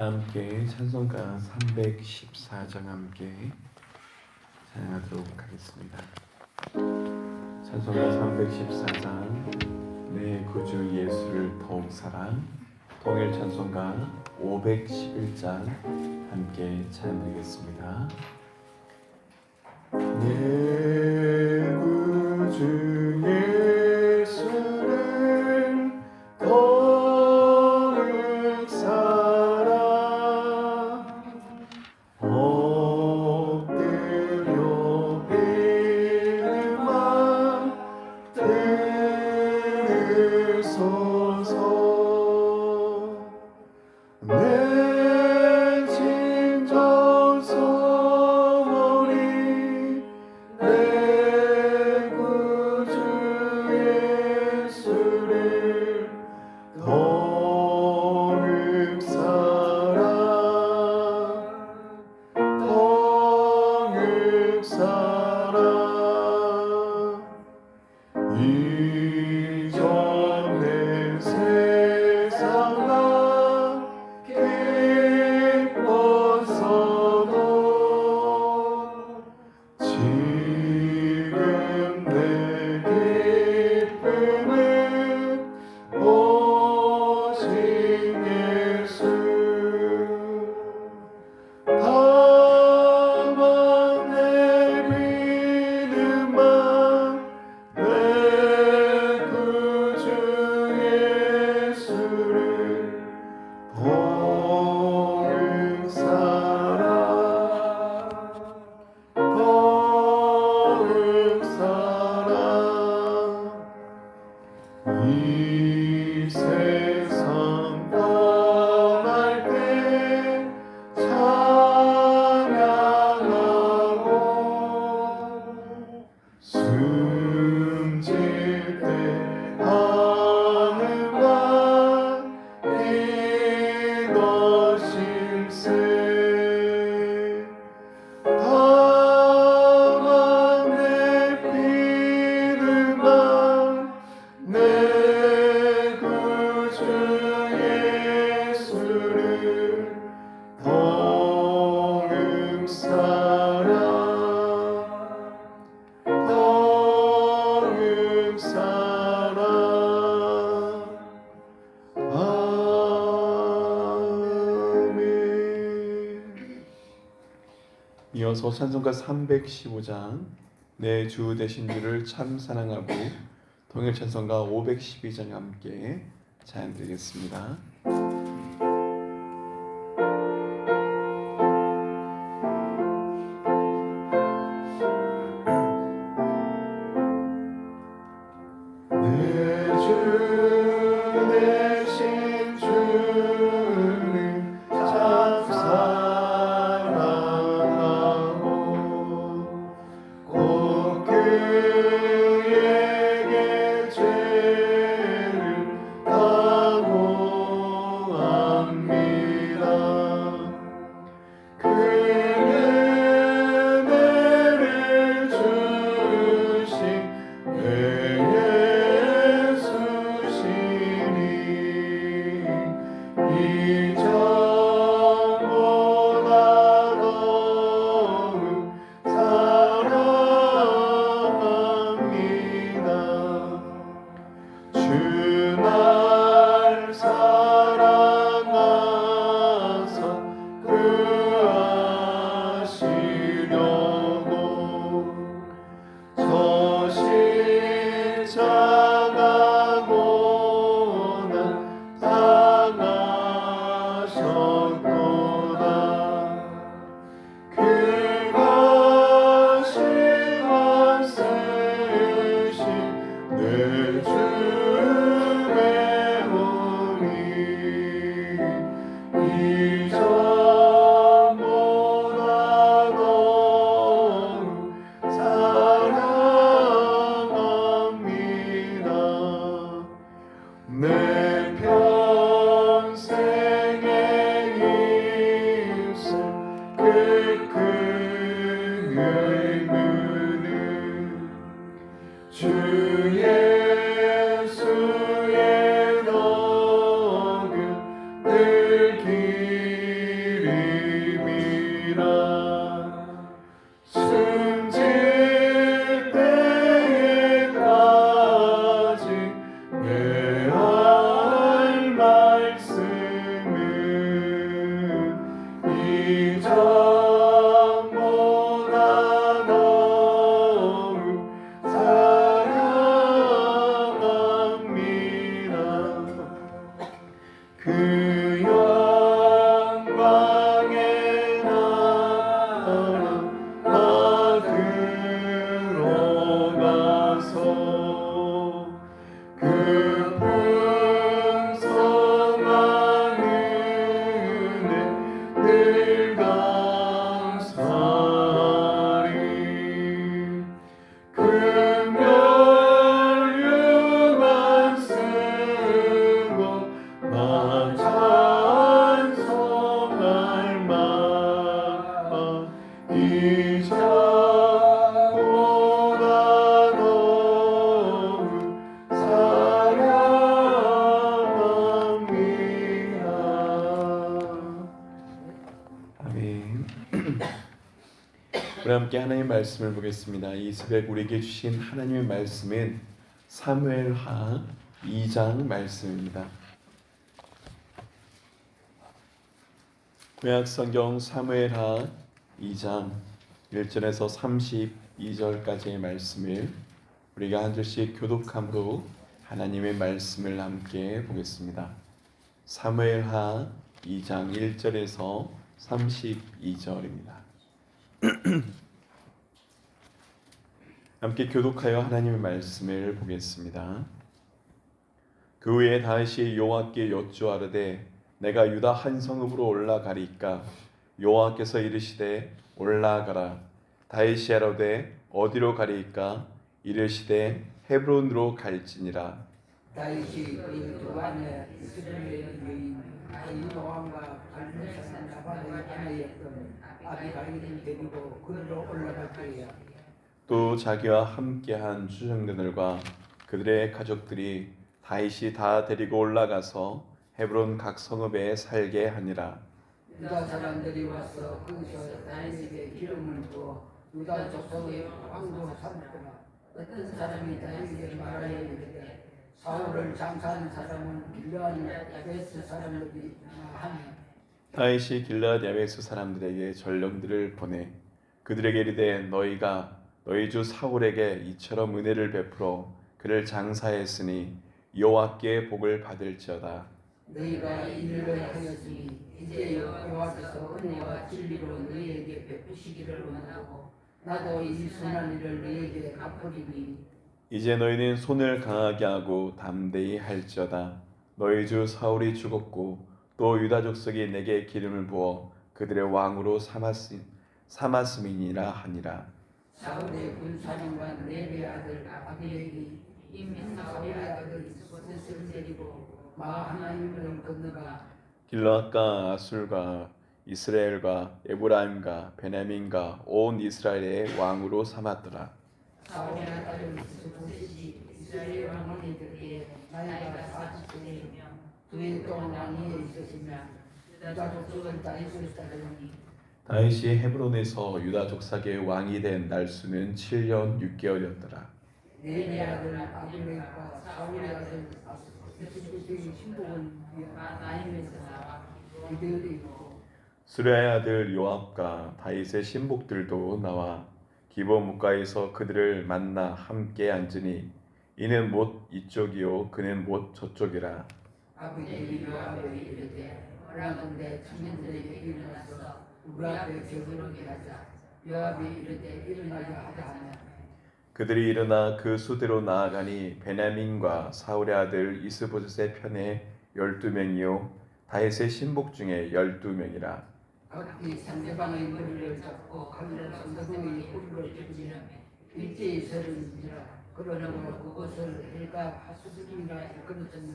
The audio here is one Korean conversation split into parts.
함께 찬송가 314장 함께 찬양하도록 하겠습니다. 찬송가 314장 내 구주 예수를 더욱 사랑, 동일 찬송가 511장 함께 찬양드리겠습니다. 내 구주 예수를 더욱 사랑, 엎드려 빌만 들으소서. 내 진정 소원이 내 구주 예수를 더욱 사랑, 더욱 사랑. 이전의 세상과 기뻤어도 지금 내 기쁨은 오직 예수. 다만 내 믿음만 내 구주 예수를 더욱 사랑, 더욱 사랑. 이 세상 떠날 때 찬양하고 숨질 때 하는 말 이것일세. 다만 내 믿음만 내 구주 예수를 더욱 사랑, 더욱 사랑. 아멘. 이어서 찬송가 315장 내 주 되신 주를 참 사랑하고, 동일 찬송가 512장 함께 찬양드리겠습니다. 내 주 되신 주를 참 사랑하고, 꼭 그에게 죄를 다고 전보다 너무 사랑합니다. 그 영광의 나라 받으러 가서 그 풍성한 은혜 늘 감사리. 금멸류관 쓰고 나 찬송할 만한 이 자보다 너무 사랑합니다. 아멘. 우리 함께 하나님의 말씀을 보겠습니다. 이 새벽 우리에게 주신 하나님의 말씀은 사무엘하 2장 말씀입니다. 구약 성경 사무엘하 2장 1절에서 32절까지의 말씀을 우리가 한 절씩 교독함으로 하나님의 말씀을 함께 보겠습니다. 사무엘하 2장 1절에서 32절입니다. 함께 교독하여 하나님의 말씀을 보겠습니다. 그 후에 다시 여호와께 여쭈아르되 내가 유다 한 성읍으로 올라가리까? 여호와께서 이르시되 올라가라. 다윗이 아뢰되 어디로 가리까? 이르시되 헤브론으로 갈지니라. 다윗이 그 두반의 이스라엘 여인 아이노 왕과 갈렙 사람 나발의 아내였던 아비가일을 데리고 그리로 올라갈 때야. 또 자기와 함께한 추정자들과 그들의 가족들이 다윗이 다 데리고 올라가서 헤브론 각 성읍에 살게 하니라. 유다 사람들이 와서 거기서 다윗에게 기름을 부어 유다 족속의 왕으로 삼았더라. 어떤 사람이 다윗에게 말하여 이르되 사울을 장사하는 사람은 길르앗 야베스 사람들이 하니 다윗이 길르앗 야베스 사람들에게 전령들을 보내 그들에게 이르되 너희가 너희 주 사울에게 이처럼 은혜를 베풀어 그를 장사했으니 여호와께 복을 받을지어다. 너희가 이를 하였으니 이제 여호와께서 은혜와 진리로 너희에게 베푸시기를 원하고 나도 이 선한 일을 너희에게 갚으리니 이제 너희는 손을 강하게 하고 담대히 할지어다. 너희 주 사울이 죽었고 또 유다 족속이 내게 기름을 부어 그들의 왕으로 삼았음이니라 하니라. 사울의 군사령관 네리의 아들 아비엘이 이미 사울의 아들 이스보셋을 데리고 마하나임을 건너가 길르앗과 아술과 이스라엘과 에브라임과 베냐민과 온 이스라엘의 왕으로 삼았더라. 사울의 아들 이스보셋이 이스라엘 왕이 되기에 나이가 40세이며 그의 동안 왕위에 있었으며 유다 족속은 다윗을 따르니 다윗이 헤브론에서 유다 족속의 왕이 된 날수는 7년 6개월이었더라. 네리의 아들 아비멜과 사울의 아들 이스보셋의 신복은 마나임에서 나와 그들이 있고 수레의 아들 요압과 다윗의 신복들도 나와 기본 문가에서 그들을 만나 함께 앉으니 이는 못 이쪽이요 그는 못 저쪽이라. 아비엘이 요압에게 이르되 원하건대 청년들에게 일어나서 우리 앞에 격으로게 하자. 요압이 이르되 일어나게 하자 하며 그들이 일어나 그 수대로 나아가니 베냐민과 사울의 아들 이스보셋의 편에 12명이요 다윗의 신복 중에 12명이라. 각기 상대방의 머리를 잡고 칼로 상대방의 꼬리를 찢으며 일제히 서른이라. 그러므로 그것을 헬가 하수들이라 일컬었으며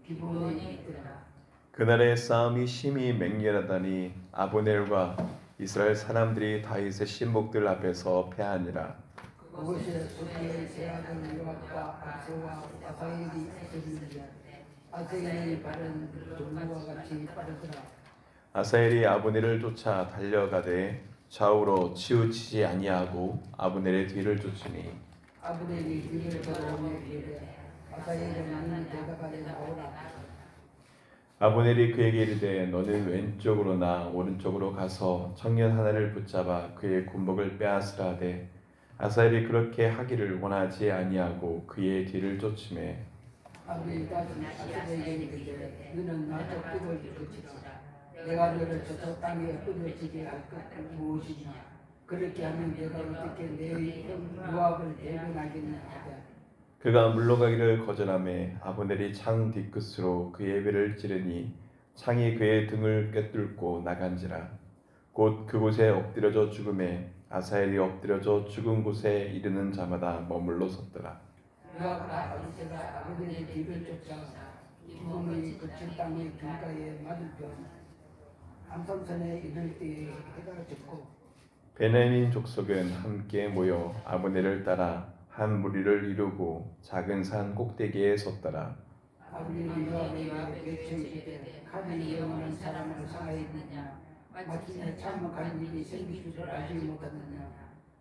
기본에 있더라. 그날의 싸움이 심히 맹렬하다니 아브넬과 이스라엘 사람들이 다윗의 신복들 앞에서 패하니라. 그곳에 소리의 세 아들 요압과 아세와 아사엘이 있었는데 아사엘의 발은 동무와 같이 빠르더라. 아사엘이 아브넬을 쫓아 달려가되 좌우로 치우치지 아니하고 아브넬의 뒤를 쫓으니 아브넬이 뒤를 돌아오며 이르되 아사엘은 나는 대답하여 나오라. 아브넬이 그에게 이르되 너는 왼쪽으로나 오른쪽으로 가서 청년 하나를 붙잡아 그의 군복을 빼앗으라 하되 아사엘이 그렇게 하기를 원하지 아니하고 그의 뒤를 쫓으매 아브넬이 다시 아사엘에게 이르되 너는 나저 뼈를 그치라. 내가 너를 저 땅에 끊어지게 할 것은 무엇이냐. 그렇게 하면 내가 어떻게 내 형 요압을 대변하겠냐 하되 그가 물러가기를 거절하매 아브넬이 창 뒤끝으로 그의 배를 찌르니 창이 그의 등을 꿰뚫고 나간지라. 곧 그곳에 엎드려져 죽음에 아사엘이 엎드려져 죽은 곳에 이르는 자마다 머물러 섰더라. 요압과 아비새가 아브넬의 뒤를 쫓아 죽음이 그친 땅의 길가에 맞은편 암삼선에 이를 때에 해가 졌고 베냐민 족속은 함께 모여 아브넬을 따라 한 무리를 이루고 작은 산 꼭대기에 섰더라. 아브넬이 요압에게 외쳐 이르되 칼이 영원한 사람을 상하였느냐. 마침내 참혹한 일이 생길 줄을 알지 못하느냐.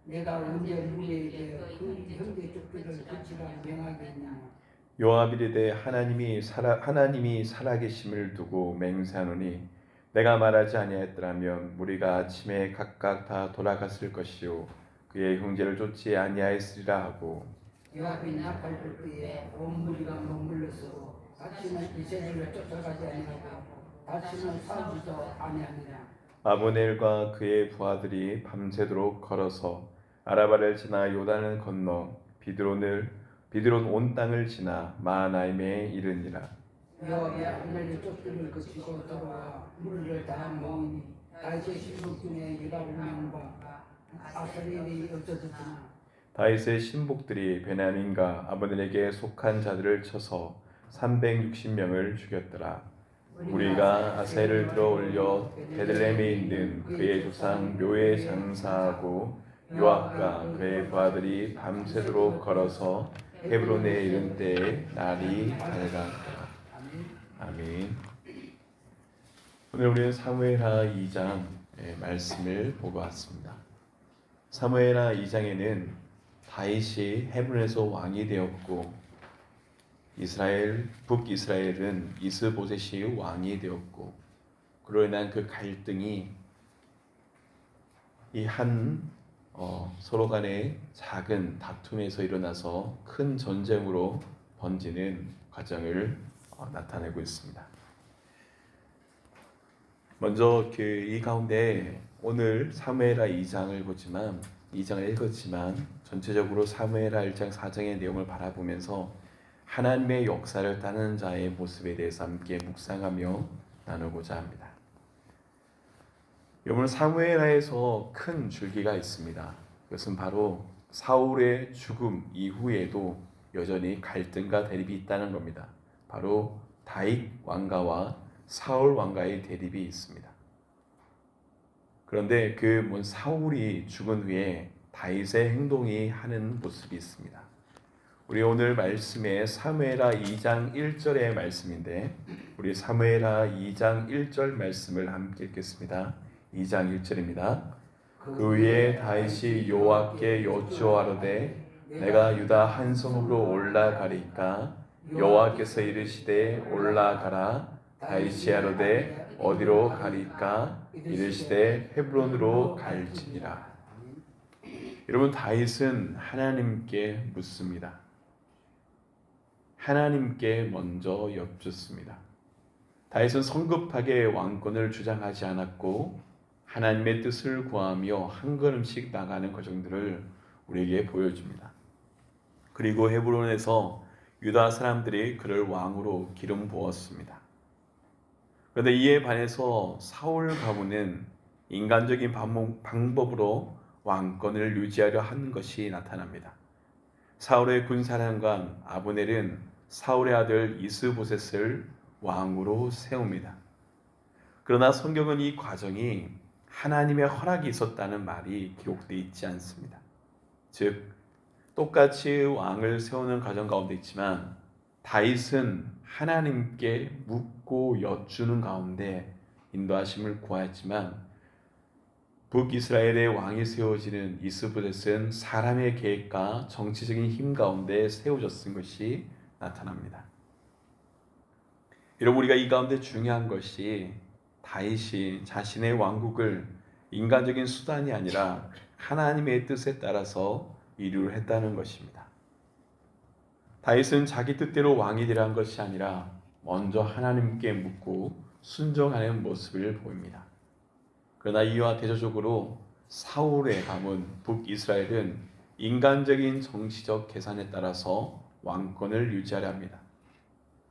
내가 언제 누구에게 그 형제 족들을 그치라 명하겠느냐. 요압이 이르되 하나님이 살아계심을 두고 맹세하노니 내가 말하지 아니하였더라면 무리가 아침에 각각 다 돌아갔을 것이요 그의 형제를 쫓지 아니하였으리라 하고 요압이 나팔 불 때에 온 무리가 머물렀으고 다시는 이스라엘을 쫓아가지 아니하고 다시는 싸우지도 아니하니라. 아브넬과 그의 부하들이 밤새도록 걸어서 아라바를 지나 요단을 건너 비드론 온 땅을 지나 마하나임에 이르니라. 요압이 아브넬의 족들을 그치고 돌아와 무리를 다 모으니 다윗의 신복 중에 유다 운명과 아사엘이 없어졌으나 다윗의 신복들이 베냐민과 아브넬에게 속한 자들을 쳐서 360명을 죽였더라. 우리가 아사엘을 들어 올려 베들레헴에 있는 그의 조상 묘에 장사하고 요압과 그의 부하들이 밤새도록 걸어서 헤브론에 이른 때에 날이 밝았더라. 아멘. 오늘 우리는 사무엘하 2장 말씀을 보고 왔습니다. 사무엘하 2장에는 다윗이 헤브론에서 왕이 되었고 북이스라엘은 이스보셋이 왕이 되었고 그로 인한 그 갈등이 이 서로 간의 작은 다툼에서 일어나서 큰 전쟁으로 번지는 과정을 나타내고 있습니다. 먼저 이 가운데 오늘 사무엘하 2장을 읽었지만 전체적으로 사무엘하 1장 4장의 내용을 바라보면서 하나님의 역사를 따르는 자의 모습에 대해서 함께 묵상하며 나누고자 합니다. 여러분 사무엘하에서 큰 줄기가 있습니다. 그것은 바로 사울의 죽음 이후에도 여전히 갈등과 대립이 있다는 겁니다. 바로 다윗 왕가와 사울 왕가의 대립이 있습니다. 그런데 사울이 죽은 후에 다윗의 행동이 하는 모습이 있습니다. 우리 오늘 말씀에 사무엘하 2장 1절의 말씀인데 우리 사무엘하 2장 1절 말씀을 함께 읽겠습니다. 2장 1절입니다. 그 위에 다윗이 요압께 여쭈어하되 내가 유다 한 성읍으로 올라가리까 여호와께서 이르시되 올라가라. 다윗이 하르되 어디로 가리까 이르시되 헤브론으로 갈지니라. 여러분 다윗은 하나님께 묻습니다. 하나님께 먼저 여쭙습니다. 다윗은 성급하게 왕권을 주장하지 않았고 하나님의 뜻을 구하며 한 걸음씩 나가는 과정들을 우리에게 보여줍니다. 그리고 헤브론에서 유다 사람들이 그를 왕으로 기름 부었습니다. 그런데 이에 반해서 사울 가문은 인간적인 방법으로 왕권을 유지하려 하는 것이 나타납니다. 사울의 군사령관 아브넬은 사울의 아들 이스보셋을 왕으로 세웁니다. 그러나 성경은 이 과정이 하나님의 허락이 있었다는 말이 기록되어 있지 않습니다. 즉 똑같이 왕을 세우는 과정 가운데 있지만 다윗은 하나님께 묻고 여쭈는 가운데 인도하심을 구하였지만 북이스라엘의 왕이 세워지는 이스보셋은 사람의 계획과 정치적인 힘 가운데 세워졌은 것이 나타납니다. 여러분, 우리가 이 가운데 중요한 것이 다윗이 자신의 왕국을 인간적인 수단이 아니라 하나님의 뜻에 따라서 이루려 했다는 것입니다. 다윗은 자기 뜻대로 왕이 되려 한 것이 아니라 먼저 하나님께 묻고 순종하는 모습을 보입니다. 그러나 이와 대조적으로 사울의 가문 북이스라엘은 인간적인 정치적 계산에 따라서 왕권을 유지하려 합니다.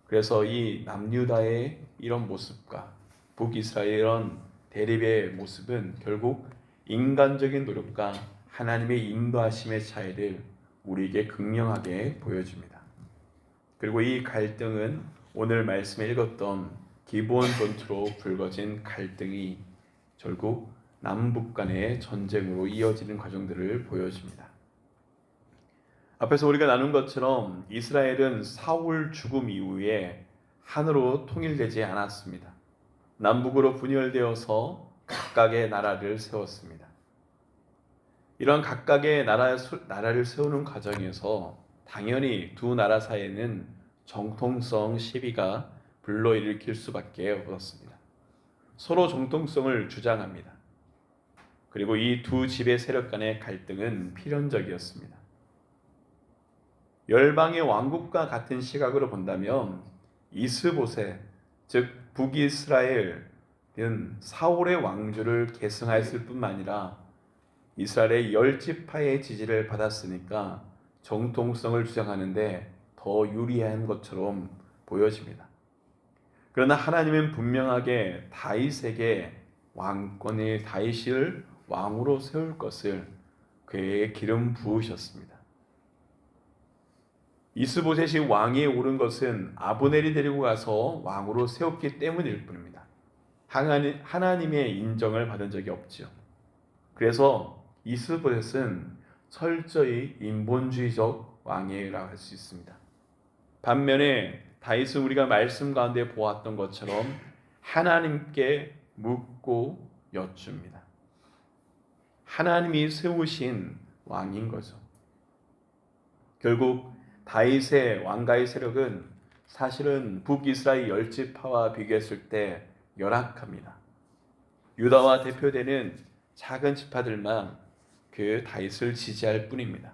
그래서 이 남유다의 이런 모습과 북이스라엘의 이런 대립의 모습은 결국 인간적인 노력과 하나님의 인도하심의 차이를 우리에게 극명하게 보여줍니다. 그리고 이 갈등은 오늘 말씀에 읽었던 기브온 전투로 불거진 갈등이 결국 남북 간의 전쟁으로 이어지는 과정들을 보여줍니다. 앞에서 우리가 나눈 것처럼 이스라엘은 사울 죽음 이후에 하나로 통일되지 않았습니다. 남북으로 분열되어서 각각의 나라를 세웠습니다. 이런 각각의 나라를 세우는 과정에서 당연히 두 나라 사이에는 정통성 시비가 불러일으킬 수밖에 없었습니다. 서로 정통성을 주장합니다. 그리고 이 두 지배 세력 간의 갈등은 필연적이었습니다. 열방의 왕국과 같은 시각으로 본다면 이스보셋, 즉 북이스라엘은 사울의 왕조를 계승하였을 뿐만 아니라 이스라엘의 10지파의 지지를 받았으니까 정통성을 주장하는데 더 유리한 것처럼 보여집니다. 그러나 하나님은 분명하게 다윗에게 다윗을 왕으로 세울 것을 그에게 기름 부으셨습니다. 이스보셋이 왕위에 오른 것은 아브넬이 데리고 가서 왕으로 세웠기 때문일 뿐입니다. 하나님의 인정을 받은 적이 없죠. 그래서 이스보셋은 철저히 인본주의적 왕이라고 할 수 있습니다. 반면에 다윗은 우리가 말씀 가운데 보았던 것처럼 하나님께 묻고 여쭙니다. 하나님이 세우신 왕인 거죠. 결국 다윗의 왕가의 세력은 사실은 북이스라엘 10지파와 비교했을 때 열악합니다. 유다와 대표되는 작은 지파들만 그 다윗을 지지할 뿐입니다.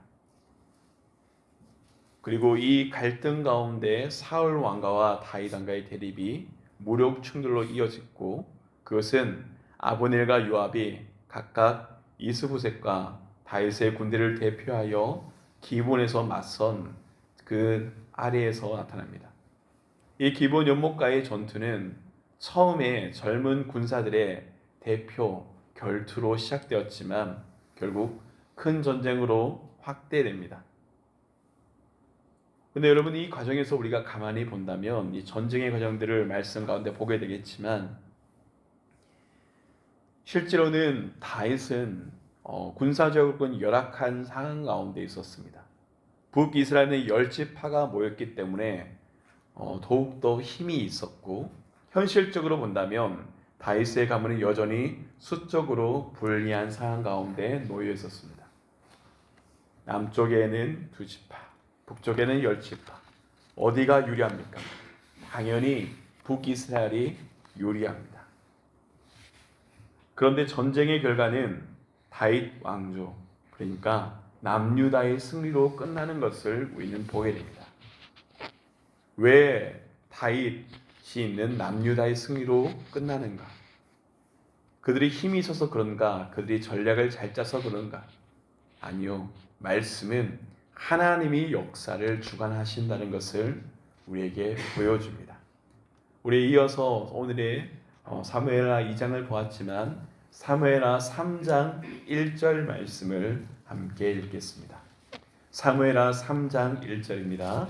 그리고 이 갈등 가운데 사울 왕가와 다윗 왕가의 대립이 무력 충돌로 이어졌고, 그것은 아브넬과 요압이 각각 이스보셋과 다윗의 군대를 대표하여 기본에서 맞선 그 아래에서 나타납니다. 이 기본 연못가의 전투는 처음에 젊은 군사들의 대표 결투로 시작되었지만 결국 큰 전쟁으로 확대됩니다. 근데 여러분, 이 과정에서 우리가 가만히 본다면 이 전쟁의 과정들을 말씀 가운데 보게 되겠지만 실제로는 다윗은 군사적으로는 열악한 상황 가운데 있었습니다. 북이스라엘의 10지파가 모였기 때문에 더욱더 힘이 있었고, 현실적으로 본다면 다윗의 가문은 여전히 수적으로 불리한 상황 가운데 놓여 있었습니다. 남쪽에는 2지파, 북쪽에는 10지파. 어디가 유리합니까? 당연히 북이스라엘이 유리합니다. 그런데 전쟁의 결과는 다윗 왕조, 그러니까 남유다의 승리로 끝나는 것을 우리는 보게 됩니다. 왜 다윗이 있는 남유다의 승리로 끝나는가? 그들이 힘이 있어서 그런가? 그들이 전략을 잘 짜서 그런가? 아니요. 말씀은 하나님이 역사를 주관하신다는 것을 우리에게 보여줍니다. 우리 이어서 오늘의 사무엘하 2장을 보았지만 사무엘하 3장 1절 말씀을 함께 읽겠습니다. 사무엘하 3장 1절입니다.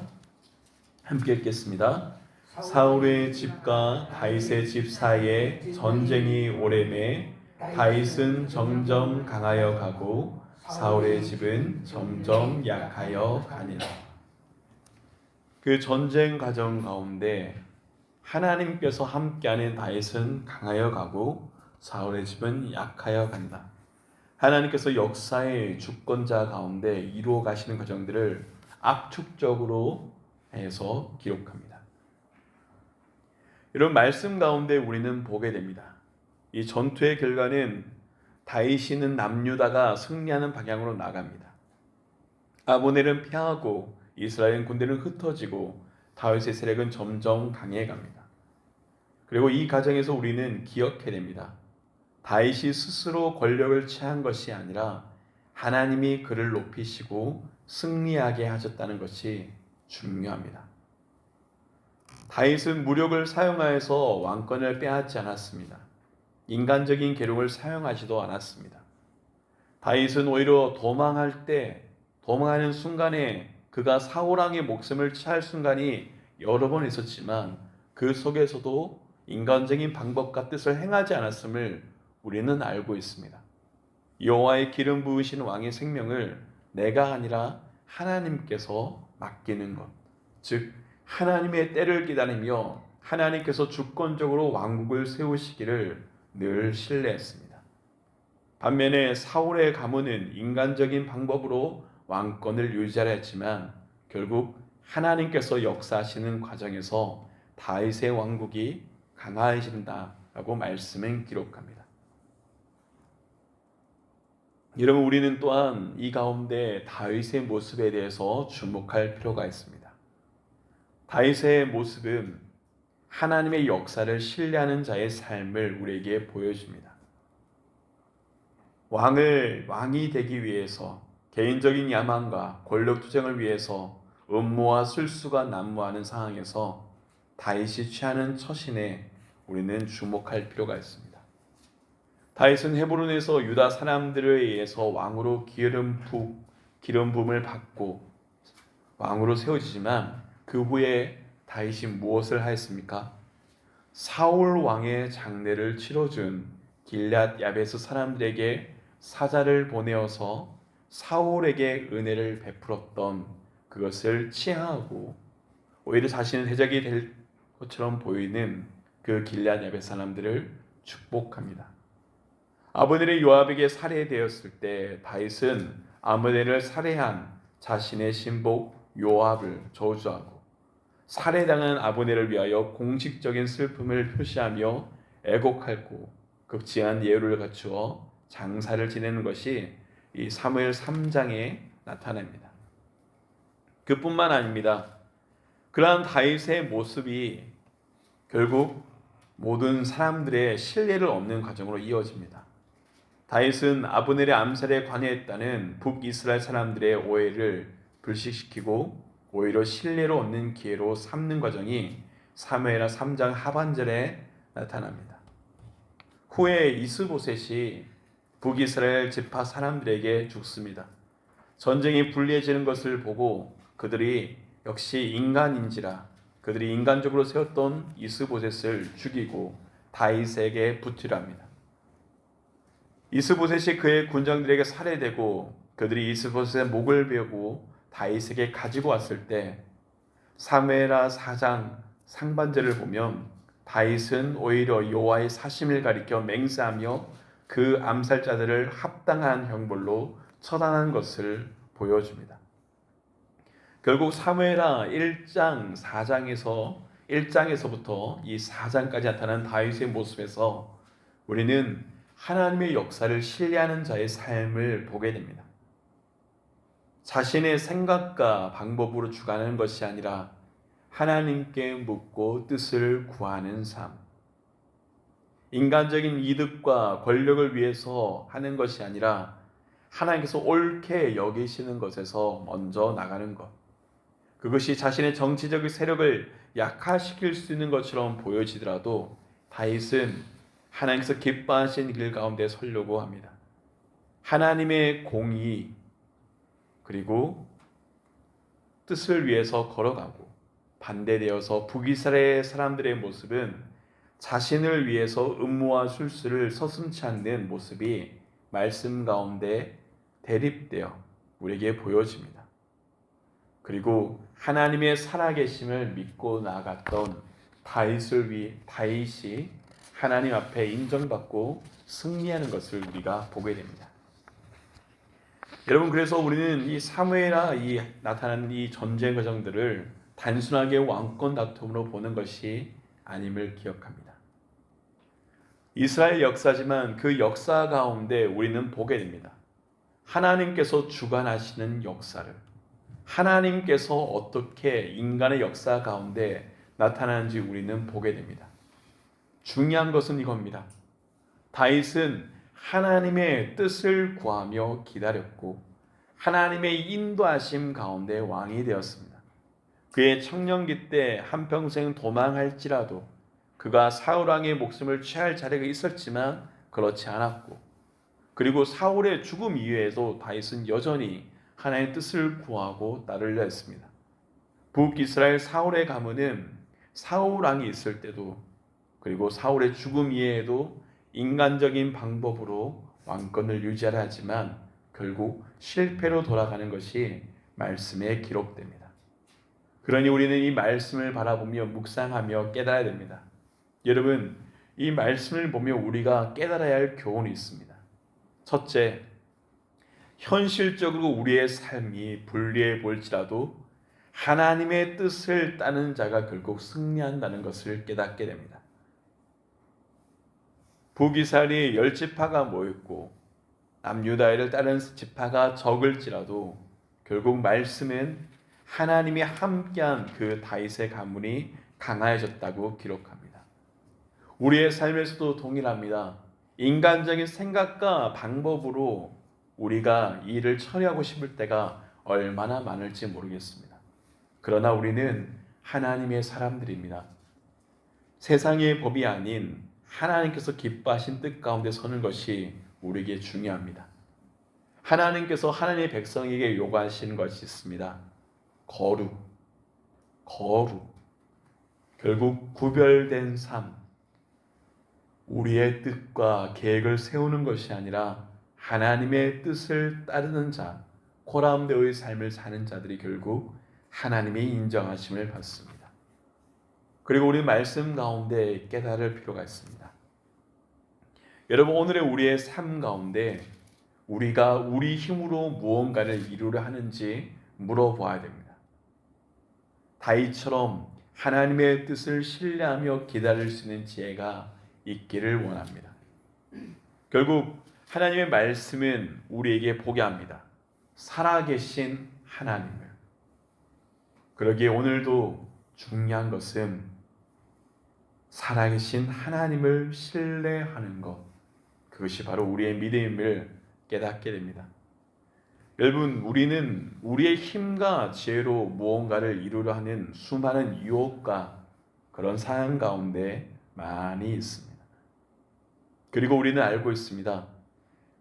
함께 읽겠습니다. 사울의 집과 다윗의 집 사이에 전쟁이 오래매 다윗은 점점 강하여 가고 사울의 집은 점점 약하여 가니라. 그 전쟁 과정 가운데 하나님께서 함께하는 다윗은 강하여 가고 사울의 집은 약하여 간다. 하나님께서 역사의 주권자 가운데 이루어 가시는 과정들을 압축적으로 해서 기록합니다. 이런 말씀 가운데 우리는 보게 됩니다. 이 전투의 결과는 다윗이는 남유다가 승리하는 방향으로 나갑니다. 아브넬은 패하고 이스라엘 군대는 흩어지고 다윗의 세력은 점점 강해갑니다. 그리고 이 과정에서 우리는 기억해야 됩니다. 다윗이 스스로 권력을 취한 것이 아니라 하나님이 그를 높이시고 승리하게 하셨다는 것이 중요합니다. 다윗은 무력을 사용하여서 왕권을 빼앗지 않았습니다. 인간적인 계략을 사용하지도 않았습니다. 다윗은 오히려 도망하는 순간에 그가 사울왕의 목숨을 취할 순간이 여러 번 있었지만 그 속에서도 인간적인 방법과 뜻을 행하지 않았음을 우리는 알고 있습니다. 여호와의 기름 부으신 왕의 생명을 내가 아니라 하나님께서 맡기는 것, 즉 하나님의 때를 기다리며 하나님께서 주권적으로 왕국을 세우시기를 늘 신뢰했습니다. 반면에 사울의 가문은 인간적인 방법으로 왕권을 유지하려 했지만 결국 하나님께서 역사하시는 과정에서 다윗의 왕국이 강화해진다라고 말씀은 기록합니다. 여러분, 우리는 또한 이 가운데 다윗의 모습에 대해서 주목할 필요가 있습니다. 다윗의 모습은 하나님의 역사를 신뢰하는 자의 삶을 우리에게 보여줍니다. 왕이 되기 위해서 개인적인 야망과 권력 투쟁을 위해서 음모와 술수가 난무하는 상황에서 다윗이 취하는 처신에 우리는 주목할 필요가 있습니다. 다윗은 헤브론에서 유다 사람들에 의해서 왕으로 기름 부음을 받고 왕으로 세워지지만 그 후에 다윗이 무엇을 하였습니까? 사울 왕의 장례를 치러준 길앗 야베스 사람들에게 사자를 보내어서 사울에게 은혜를 베풀었던 그것을 치하하고 오히려 자신은 대적이 될 것처럼 보이는 그 길앗 야베스 사람들을 축복합니다. 아브넬이 요압에게 살해되었을 때 다윗은 아브넬을 살해한 자신의 신복 요압을 저주하고 살해당한 아브넬을 위하여 공식적인 슬픔을 표시하며 애곡하고 극진한 예우를 갖추어 장사를 지내는 것이 이 사무엘 3장에 나타납니다. 그뿐만 아닙니다. 그러한 다윗의 모습이 결국 모든 사람들의 신뢰를 얻는 과정으로 이어집니다. 다윗은 아브넬의 암살에 관여했다는 북이스라엘 사람들의 오해를 불식시키고 오히려 신뢰를 얻는 기회로 삼는 과정이 사무엘하 3장 하반절에 나타납니다. 후에 이스보셋이 북이스라엘 지파 사람들에게 죽습니다. 전쟁이 불리해지는 것을 보고 그들이 역시 인간인지라 그들이 인간적으로 세웠던 이스보셋을 죽이고 다윗에게 붙이려 합니다. 이스보셋이 그의 군장들에게 살해되고 그들이 이스보셋의 목을 베고 다윗에게 가지고 왔을 때 사무엘하 4장 상반절을 보면 다윗은 오히려 여호와의 사심을 가리켜 맹세하며 그 암살자들을 합당한 형벌로 처단한 것을 보여줍니다. 결국 사무엘하 1장 1장에서부터 이 4장까지 나타난 다윗의 모습에서 우리는 하나님의 역사를 신뢰하는 자의 삶을 보게 됩니다. 자신의 생각과 방법으로 주관하는 것이 아니라 하나님께 묻고 뜻을 구하는 삶. 인간적인 이득과 권력을 위해서 하는 것이 아니라 하나님께서 옳게 여기시는 것에서 먼저 나가는 것. 그것이 자신의 정치적 세력을 약화시킬 수 있는 것처럼 보여지더라도 다윗은 하나님께서 기뻐하신 길 가운데 서려고 합니다. 하나님의 공의 그리고 뜻을 위해서 걸어가고 반대되어서 북이스라엘 사람들의 모습은 자신을 위해서 음모와 술수를 서슴지 않는 모습이 말씀 가운데 대립되어 우리에게 보여집니다. 그리고 하나님의 살아계심을 믿고 나아갔던 다윗이 하나님 앞에 인정받고 승리하는 것을 우리가 보게 됩니다. 여러분, 그래서 우리는 이 사무엘하 나타나는 이 전쟁 과정들을 단순하게 왕권 다툼으로 보는 것이 아님을 기억합니다. 이스라엘 역사지만 그 역사 가운데 우리는 보게 됩니다. 하나님께서 주관하시는 역사를, 하나님께서 어떻게 인간의 역사 가운데 나타나는지 우리는 보게 됩니다. 중요한 것은 이겁니다. 다윗은 하나님의 뜻을 구하며 기다렸고 하나님의 인도하심 가운데 왕이 되었습니다. 그의 청년기 때 한평생 도망할지라도 그가 사울왕의 목숨을 취할 자리가 있었지만 그렇지 않았고, 그리고 사울의 죽음 이후에도 다윗은 여전히 하나님의 뜻을 구하고 따르려 했습니다. 북이스라엘 사울의 가문은 사울왕이 있을 때도, 그리고 사울의 죽음 이후에도 인간적인 방법으로 왕권을 유지하려 하지만 결국 실패로 돌아가는 것이 말씀에 기록됩니다. 그러니 우리는 이 말씀을 바라보며 묵상하며 깨달아야 됩니다. 여러분, 이 말씀을 보며 우리가 깨달아야 할 교훈이 있습니다. 첫째, 현실적으로 우리의 삶이 불리해 보일지라도 하나님의 뜻을 따르는 자가 결국 승리한다는 것을 깨닫게 됩니다. 북이스라엘이 10지파가 모였고 남유다를 따르는 지파가 적을지라도 결국 말씀은 하나님이 함께한 그 다윗의 가문이 강하여졌다고 기록합니다. 우리의 삶에서도 동일합니다. 인간적인 생각과 방법으로 우리가 이 일을 처리하고 싶을 때가 얼마나 많을지 모르겠습니다. 그러나 우리는 하나님의 사람들입니다. 세상의 법이 아닌 하나님께서 기뻐하신 뜻 가운데 서는 것이 우리에게 중요합니다. 하나님께서 하나님의 백성에게 요구하시는 것이 있습니다. 거룩. 결국 구별된 삶. 우리의 뜻과 계획을 세우는 것이 아니라 하나님의 뜻을 따르는 자, 고람되어의 삶을 사는 자들이 결국 하나님의 인정하심을 받습니다. 그리고 우리 말씀 가운데 깨달을 필요가 있습니다. 여러분, 오늘의 우리의 삶 가운데 우리가 우리 힘으로 무언가를 이루려 하는지 물어보아야 됩니다. 다윗처럼 하나님의 뜻을 신뢰하며 기다릴 수 있는 지혜가 있기를 원합니다. 결국 하나님의 말씀은 우리에게 보게 합니다. 살아계신 하나님을. 그러기에 오늘도 중요한 것은 살아계신 하나님을 신뢰하는 것. 그것이 바로 우리의 믿음을 깨닫게 됩니다. 여러분, 우리는 우리의 힘과 지혜로 무언가를 이루려 하는 수많은 유혹과 그런 상황 가운데 많이 있습니다. 그리고 우리는 알고 있습니다.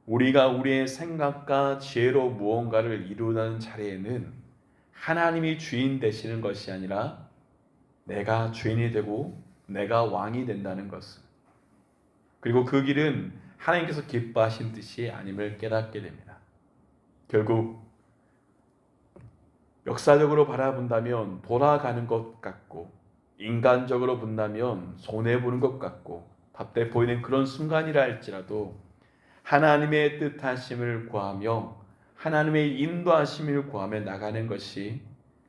우리가 우리의 생각과 지혜로 무언가를 이루는 자리에는 하나님이 주인 되시는 것이 아니라 내가 주인이 되고 내가 왕이 된다는 것을, 그리고 그 길은 하나님께서 기뻐하신 뜻이 아님을 깨닫게 됩니다. 결국 역사적으로 바라본다면 돌아가는 것 같고, 인간적으로 본다면 손해보는 것 같고 답답해 보이는 그런 순간이라 할지라도 하나님의 뜻하심을 구하며 하나님의 인도하심을 구하며 나가는 것이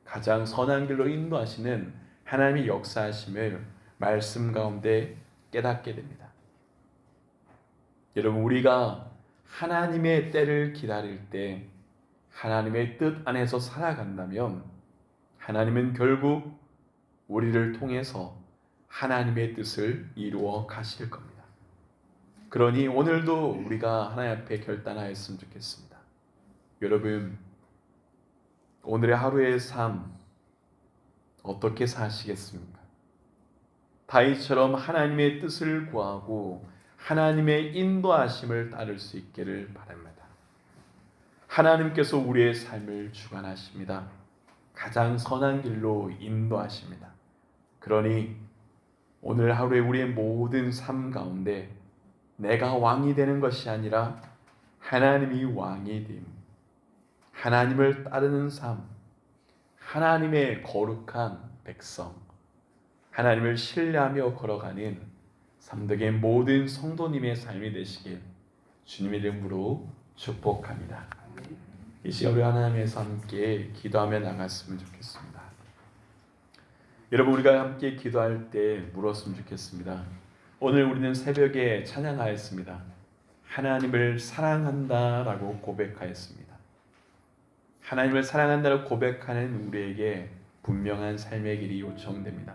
가장 선한 길로 인도하시는 하나님의 역사하심을 말씀 가운데 깨닫게 됩니다. 여러분, 우리가 하나님의 때를 기다릴 때 하나님의 뜻 안에서 살아간다면 하나님은 결국 우리를 통해서 하나님의 뜻을 이루어 가실 겁니다. 그러니 오늘도 우리가 하나님 앞에 결단하였으면 좋겠습니다. 여러분, 오늘의 하루의 삶 어떻게 사시겠습니까? 다윗처럼 하나님의 뜻을 구하고 하나님의 인도하심을 따를 수 있기를 바랍니다. 하나님께서 우리의 삶을 주관하십니다. 가장 선한 길로 인도하십니다. 그러니 오늘 하루에 우리의 모든 삶 가운데 내가 왕이 되는 것이 아니라 하나님이 왕이 됨, 하나님을 따르는 삶, 하나님의 거룩한 백성, 하나님을 신뢰하며 걸어가는 삼덕의 모든 성도님의 삶이 되시길 주님의 이름으로 축복합니다. 이 시간 우리 하나님께서 함께 기도하며 나갔으면 좋겠습니다. 여러분, 우리가 함께 기도할 때 물었으면 좋겠습니다. 오늘 우리는 새벽에 찬양하였습니다. 하나님을 사랑한다라고 고백하였습니다. 하나님을 사랑한다고 고백하는 우리에게 분명한 삶의 길이 요청됩니다.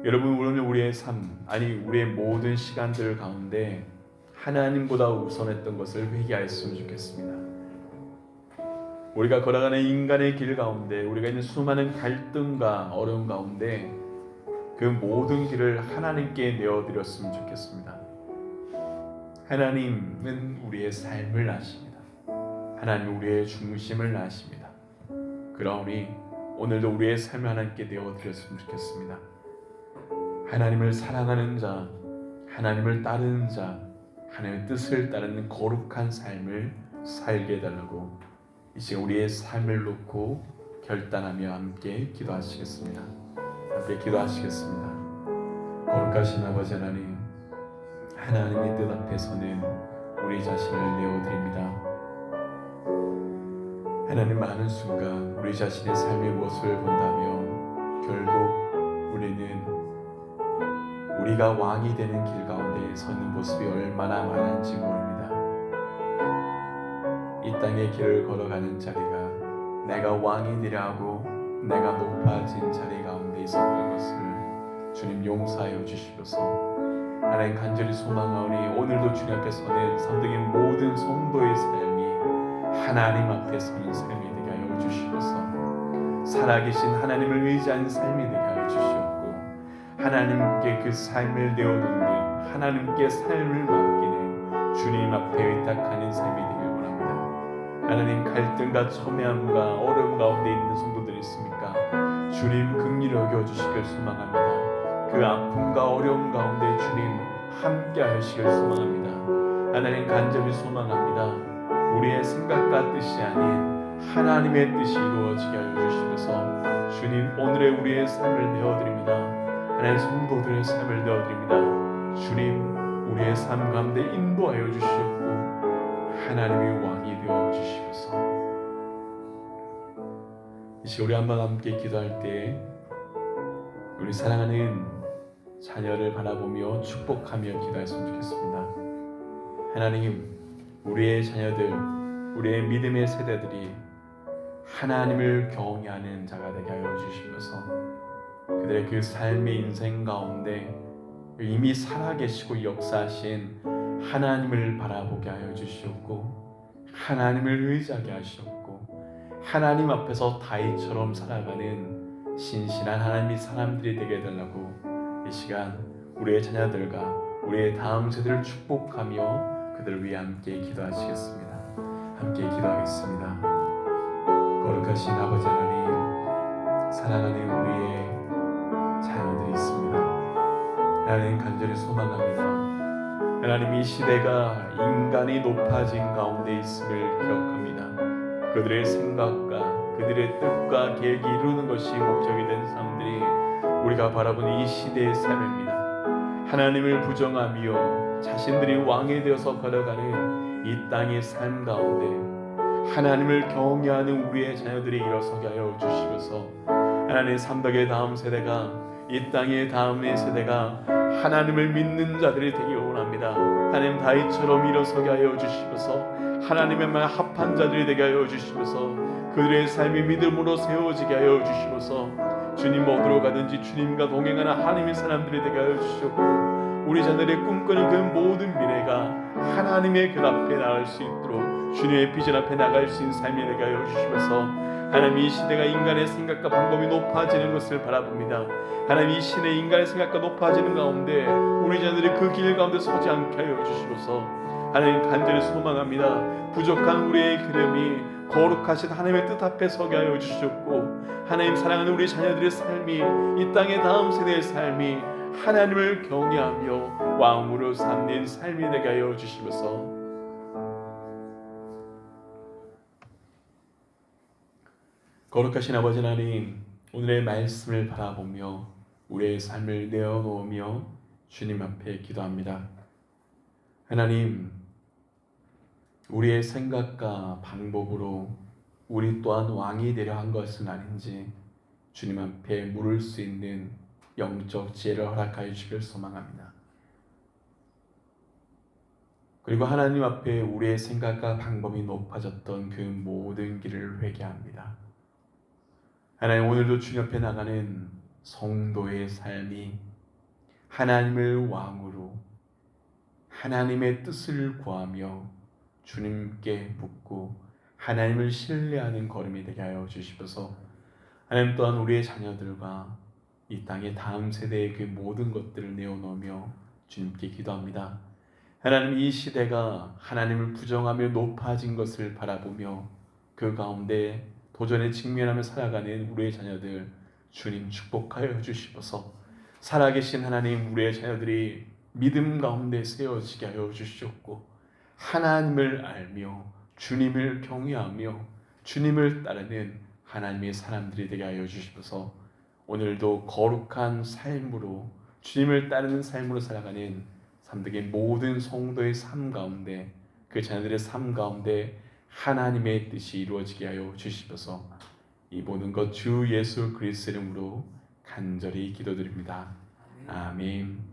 여러분, 오늘 우리의 삶, 아니 우리의 모든 시간들 가운데 하나님보다 우선했던 것을 회개하였으면 좋겠습니다. 우리가 걸어가는 인간의 길 가운데, 우리가 있는 수많은 갈등과 어려움 가운데 그 모든 길을 하나님께 내어드렸으면 좋겠습니다. 하나님은 우리의 삶을 아십니다. 하나님은 우리의 중심을 아십니다. 그러니 오늘도 우리의 삶을 하나님께 내어드렸으면 좋겠습니다. 하나님을 사랑하는 자, 하나님을 따르는 자, 하나님의 뜻을 따르는 거룩한 삶을 살게 해달라고 이 시간 우리의 삶을 놓고 결단하며 함께 기도하시겠습니다. 함께 기도하시겠습니다. 거룩하신 아버지 하나님, 하나님의 뜻 앞에서는 우리 자신을 내어드립니다. 하나님, 많은 순간 우리 자신의 삶의 모습을 본다면 결국 우리는 우리가 왕이 되는 길 가운데 서 있는 모습이 얼마나 많은지 모릅니다. 이 땅의 길을 걸어가는 자리가 내가 왕이 되려 하고 내가 높아진 자리 가운데 있었던 것을 주님 용서하여 주시옵소서. 하나님, 간절히 소망하오니 오늘도 주님 앞에 서는 성도인 모든 성도의 삶이 하나님 앞에 서는 삶이 되게 하여 주시옵소서. 살아계신 하나님을 의지하는 삶이 되게 하여 주시옵고, 하나님께 그 삶을 내어놓는, 하나님께 삶을 맡기는 주님 앞에 의탁하는 삶이 되길 원합니다. 하나님, 갈등과 첨예함과 어려움 가운데 있는 성도들이 있습니까? 주님 긍휼히 여겨주시길 소망합니다. 그 아픔과 어려움 가운데 주님 함께 하시길 소망합니다. 하나님, 간절히 소망합니다. 우리의 생각과 뜻이 아닌 하나님의 뜻이 이루어지게 하여 주시면서 주님, 오늘의 우리의 삶을 내어드립니다. 하나님, 성도들의 삶을 내어드립니다. 주님, 우리의 삶 가운데 인도하여 주시옵고 하나님의 왕이 되어 주시옵소서. 이 시간 우리 한번 함께 기도할 때 우리 사랑하는 자녀를 바라보며 축복하며 기도했으면 좋겠습니다. 하나님, 우리의 자녀들, 우리의 믿음의 세대들이 하나님을 경외하는 자가 되게 하여 주시면서 그들의 그 삶의 인생 가운데 이미 살아계시고 역사하신 하나님을 바라보게 하여 주시옵고, 하나님을 의지하게 하시옵고, 하나님 앞에서 다윗처럼 살아가는 신실한 하나님의 사람들이 되게 해달라고 이 시간 우리의 자녀들과 우리의 다음 세대를 축복하며 그들을 위해 함께 기도하시겠습니다. 함께 기도하겠습니다. 거룩하신 아버지 하나님, 사랑하는 우리의 자녀들이 있습니다. 하나님, 간절히 소망합니다. 하나님, 이 시대가 인간이 높아진 가운데 있음을 기억합니다. 그들의 생각과 그들의 뜻과 계획이 이루는 것이 목적이 된 사람들이 우리가 바라보는 이 시대의 삶입니다. 하나님을 부정하며 자신들이 왕이 되어서 걸어가는 이 땅의 삶 가운데 하나님을 경외하는 우리의 자녀들이 일어서게 하여 주시면서 하나님의 삼덕의 다음 세대가, 이 땅의 다음의 세대가 하나님을 믿는 자들이 되기 원합니다. 하나님, 다윗처럼 일어서게 하여 주시면서 하나님의 말 합한 자들이 되게 하여 주시면서 그들의 삶이 믿음으로 세워지게 하여 주시면서 주님 어디로 가든지 주님과 동행하는 하나님의 사람들이 되게 하여 주시옵고, 우리 자녀들의 꿈꾸는 그 모든 미래가 하나님의 그 앞에 나갈 수 있도록 주님의 비전 앞에 나갈 수 있는 삶이 되게 하여 주시면서 하나님, 이 시대가 인간의 생각과 방법이 높아지는 것을 바라봅니다. 하나님, 이 시대 인간의 생각과 높아지는 가운데 우리 자녀들이 그 길 가운데 서지 않게 하여 주시면서 하나님, 간절히 소망합니다. 부족한 우리의 기름이 거룩하신 하나님의 뜻 앞에 서게 하여 주시옵고, 하나님, 사랑하는 우리 자녀들의 삶이, 이 땅의 다음 세대의 삶이 하나님을 경외하며 왕으로 삼는 삶이 되게 하여 주시면서 거룩하신 아버지 하나님, 오늘의 말씀을 바라보며 우리의 삶을 내어놓으며 주님 앞에 기도합니다. 하나님, 우리의 생각과 방법으로 우리 또한 왕이 되려 한 것은 아닌지 주님 앞에 물을 수 있는 영적 지혜를 허락하여 주시길 소망합니다. 그리고 하나님 앞에 우리의 생각과 방법이 높아졌던 그 모든 길을 회개합니다. 하나님, 오늘도 주님 앞에 나가는 성도의 삶이 하나님을 왕으로 하나님의 뜻을 구하며 주님께 묻고 하나님을 신뢰하는 걸음이 되게 하여 주시옵소서. 하나님, 또한 우리의 자녀들과 이 땅의 다음 세대의 그 모든 것들을 내어놓으며 주님께 기도합니다. 하나님, 이 시대가 하나님을 부정하며 높아진 것을 바라보며 그 가운데 도전에 직면하며 살아가는 우리의 자녀들 주님 축복하여 주시옵소서. 살아계신 하나님, 우리의 자녀들이 믿음 가운데 세워지게 하여 주시옵고 하나님을 알며 주님을 경외하며 주님을 따르는 하나님의 사람들이 되게 하여 주시옵소서. 오늘도 거룩한 삶으로 주님을 따르는 삶으로 살아가는 삼득의 모든 성도의 삶 가운데, 그 자녀들의 삶 가운데 하나님의 뜻이 이루어지게 하여 주시옵소서. 이 모든 것 주 예수 그리스도 이름으로 간절히 기도드립니다. 아멘.